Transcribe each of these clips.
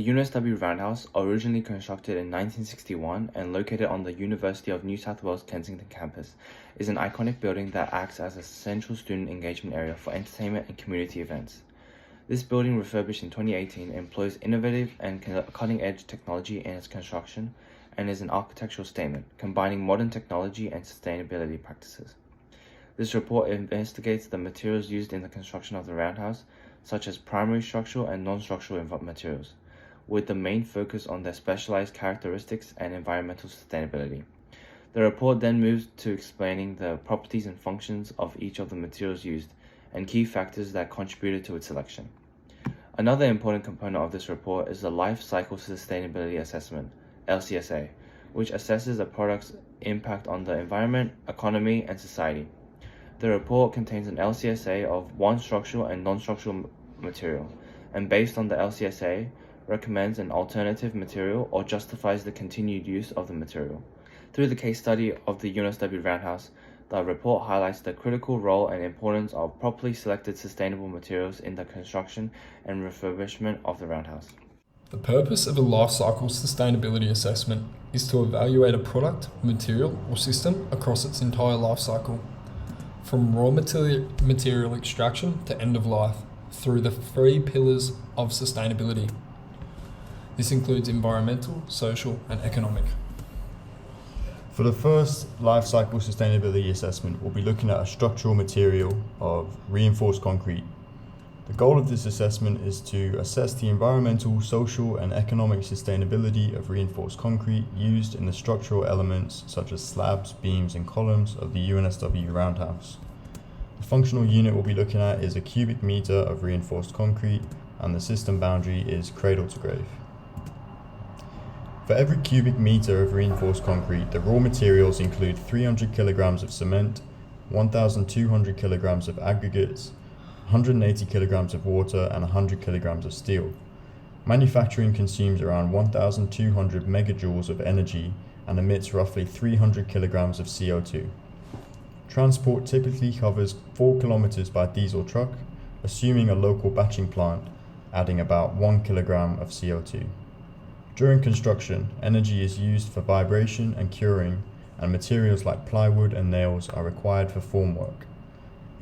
The UNSW Roundhouse, originally constructed in 1961 and located on the University of New South Wales Kensington campus, is an iconic building that acts as a central student engagement area for entertainment and community events. This building, refurbished in 2018, employs innovative and cutting-edge technology in its construction and is an architectural statement, combining modern technology and sustainability practices. This report investigates the materials used in the construction of the Roundhouse, such as primary structural and non-structural materials, with the main focus on their specialized characteristics and environmental sustainability. The report then moves to explaining the properties and functions of each of the materials used and key factors that contributed to its selection. Another important component of this report is the Life Cycle Sustainability Assessment, LCSA, which assesses a product's impact on the environment, economy, and society. The report contains an LCSA of one structural and non-structural material, and based on the LCSA, recommends an alternative material or justifies the continued use of the material. Through the case study of the UNSW Roundhouse, the report highlights the critical role and importance of properly selected sustainable materials in the construction and refurbishment of the Roundhouse. The purpose of a life cycle sustainability assessment is to evaluate a product, material, or system across its entire life cycle, from raw material extraction to end of life, through the 3 pillars of sustainability. This includes environmental, social, and economic. For the first life cycle sustainability assessment, we'll be looking at a structural material of reinforced concrete. The goal of this assessment is to assess the environmental, social, and economic sustainability of reinforced concrete used in the structural elements such as slabs, beams, and columns of the UNSW Roundhouse. The functional unit we'll be looking at is a cubic meter of reinforced concrete, and the system boundary is cradle to grave. For every cubic meter of reinforced concrete, the raw materials include 300 kilograms of cement, 1,200 kilograms of aggregates, 180 kilograms of water, and 100 kilograms of steel. Manufacturing consumes around 1,200 megajoules of energy and emits roughly 300 kilograms of CO2. Transport typically covers 4 kilometers by diesel truck, assuming a local batching plant, adding about 1 kilogram of CO2. During construction, energy is used for vibration and curing, and materials like plywood and nails are required for formwork.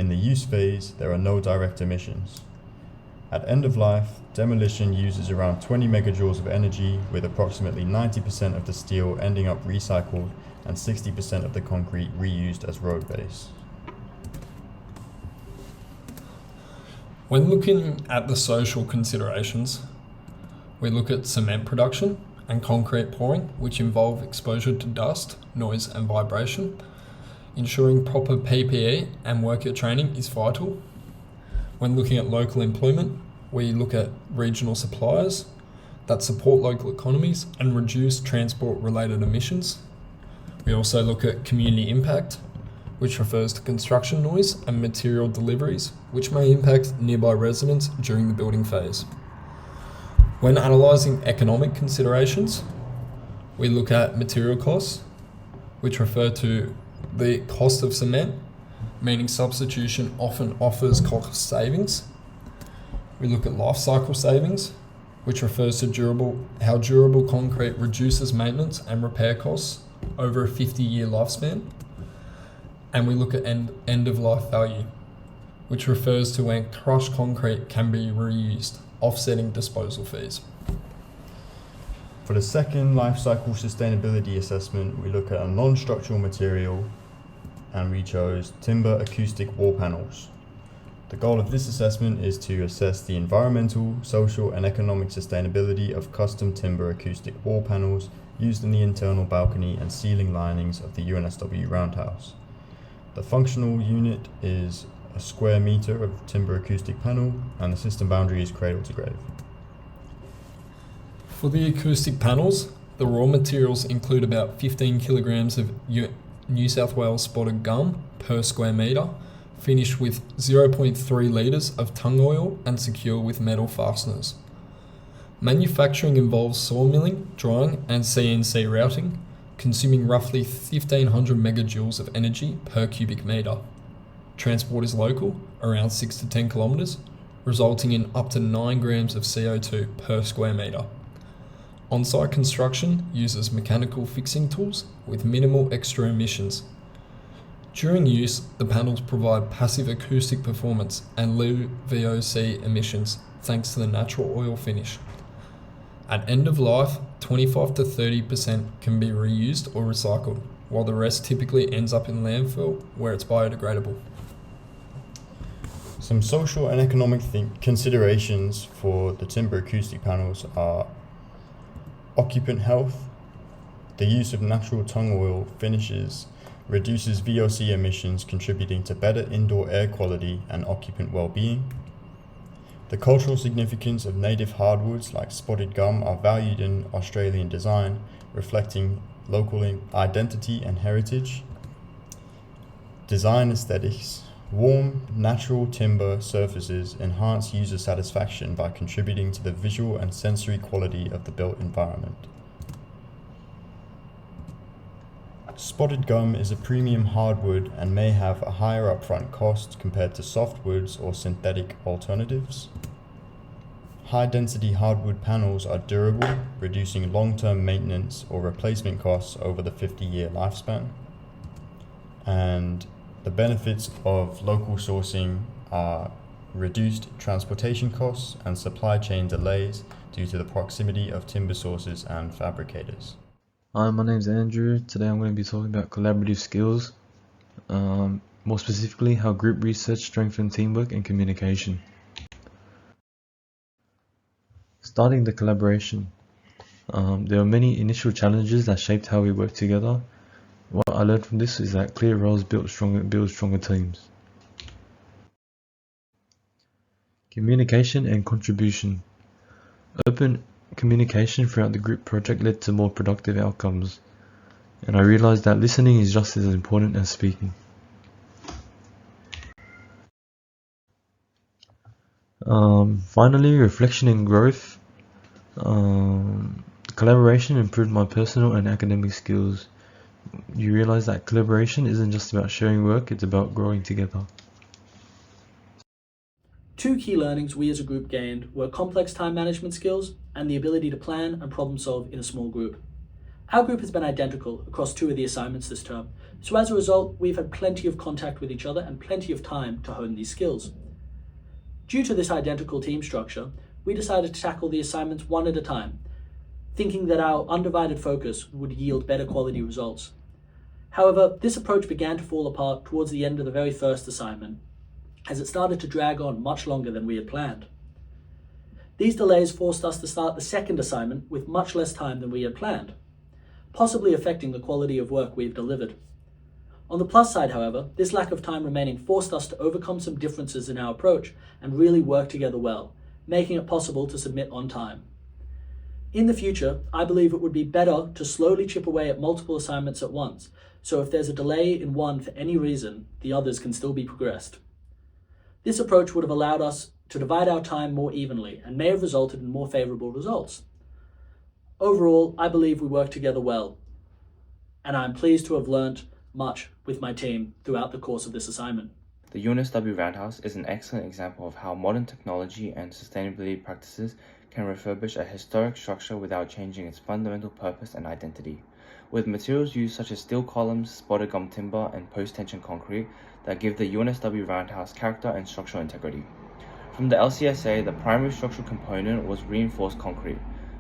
In the use phase, there are no direct emissions. At end of life, demolition uses around 20 megajoules of energy, with approximately 90% of the steel ending up recycled and 60% of the concrete reused as road base. When looking at the social considerations, we look at cement production and concrete pouring, which involve exposure to dust, noise, and vibration. Ensuring proper PPE and worker training is vital. When looking at local employment, we look at regional suppliers that support local economies and reduce transport-related emissions. We also look at community impact, which refers to construction noise and material deliveries, which may impact nearby residents during the building phase. When analysing economic considerations, we look at material costs, which refer to the cost of cement, meaning substitution often offers cost savings. We look at life cycle savings, which refers to how durable concrete reduces maintenance and repair costs over a 50-year lifespan. And we look at end of life value, which refers to when crushed concrete can be reused, offsetting disposal fees. For the second life cycle sustainability assessment, we look at a non-structural material, and we chose timber acoustic wall panels. The goal of this assessment is to assess the environmental, social, and economic sustainability of custom timber acoustic wall panels used in the internal balcony and ceiling linings of the UNSW Roundhouse. The functional unit is a square meter of timber acoustic panel, and the system boundary is cradle to grave. For the acoustic panels, the raw materials include about 15 kilograms of New South Wales spotted gum per square metre, finished with 0.3 litres of tung oil and secure with metal fasteners. Manufacturing involves sawmilling, drying, and CNC routing, consuming roughly 1,500 megajoules of energy per cubic metre. Transport is local, around 6 to 10 kilometres, resulting in up to 9 grams of CO2 per square metre. On-site construction uses mechanical fixing tools with minimal extra emissions. During use, the panels provide passive acoustic performance and low VOC emissions thanks to the natural oil finish. At end of life, 25 to 30% can be reused or recycled, while the rest typically ends up in landfill where it's biodegradable. Some social and economic considerations for the timber acoustic panels are occupant health. The use of natural tung oil finishes reduces VOC emissions, contributing to better indoor air quality and occupant well-being. The cultural significance of native hardwoods like spotted gum are valued in Australian design, reflecting local identity and heritage. Design aesthetics. Warm, natural timber surfaces enhance user satisfaction by contributing to the visual and sensory quality of the built environment. Spotted gum is a premium hardwood and may have a higher upfront cost compared to softwoods or synthetic alternatives. High-density hardwood panels are durable, reducing long-term maintenance or replacement costs over the 50-year lifespan. And the benefits of local sourcing are reduced transportation costs and supply chain delays due to the proximity of timber sources and fabricators. Hi, my name's Andrew. Today I'm going to be talking about collaborative skills, more specifically how group research strengthens teamwork and communication. Starting the collaboration. There are many initial challenges that shaped how we work together. What I learned from this is that clear roles build stronger teams. Communication and contribution. Open communication throughout the group project led to more productive outcomes, and I realized that listening is just as important as speaking. Finally, reflection and growth. Collaboration improved my personal and academic skills. You realize that collaboration isn't just about sharing work, it's about growing together. Two key learnings we as a group gained were complex time management skills and the ability to plan and problem solve in a small group. Our group has been identical across two of the assignments this term, so as a result, we've had plenty of contact with each other and plenty of time to hone these skills. Due to this identical team structure, we decided to tackle the assignments one at a time, thinking that our undivided focus would yield better quality results. However, this approach began to fall apart towards the end of the very first assignment, as it started to drag on much longer than we had planned. These delays forced us to start the second assignment with much less time than we had planned, possibly affecting the quality of work we've delivered. On the plus side, however, this lack of time remaining forced us to overcome some differences in our approach and really work together well, making it possible to submit on time. In the future, I believe it would be better to slowly chip away at multiple assignments at once, so if there's a delay in one for any reason, the others can still be progressed. This approach would have allowed us to divide our time more evenly and may have resulted in more favorable results. Overall, I believe we work together well, and I'm pleased to have learnt much with my team throughout the course of this assignment. The UNSW Roundhouse is an excellent example of how modern technology and sustainability practices can refurbish a historic structure without changing its fundamental purpose and identity. With materials used such as steel columns, spotted gum timber, and post-tension concrete that give the UNSW Roundhouse character and structural integrity. From the LCSA, the primary structural component was reinforced concrete.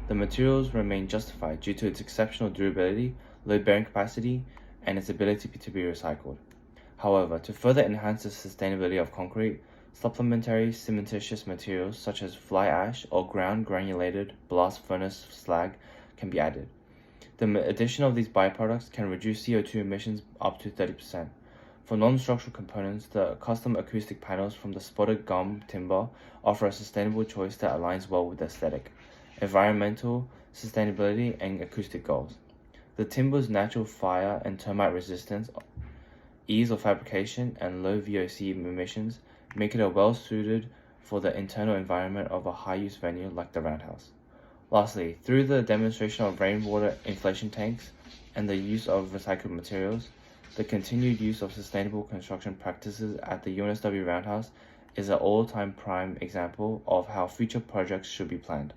The materials remain justified due to its exceptional durability, load-bearing capacity, and its ability to be recycled. However, to further enhance the sustainability of concrete, supplementary cementitious materials such as fly ash or ground granulated blast furnace slag can be added. The addition of these byproducts can reduce CO2 emissions up to 30%. For non-structural components, the custom acoustic panels from the spotted gum timber offer a sustainable choice that aligns well with aesthetic, environmental, sustainability, and acoustic goals. The timber's natural fire and termite resistance, ease of fabrication, and low VOC emissions make it well-suited for the internal environment of a high-use venue like the Roundhouse. Lastly, through the demonstration of rainwater inflation tanks and the use of recycled materials, the continued use of sustainable construction practices at the UNSW Roundhouse is an all-time prime example of how future projects should be planned.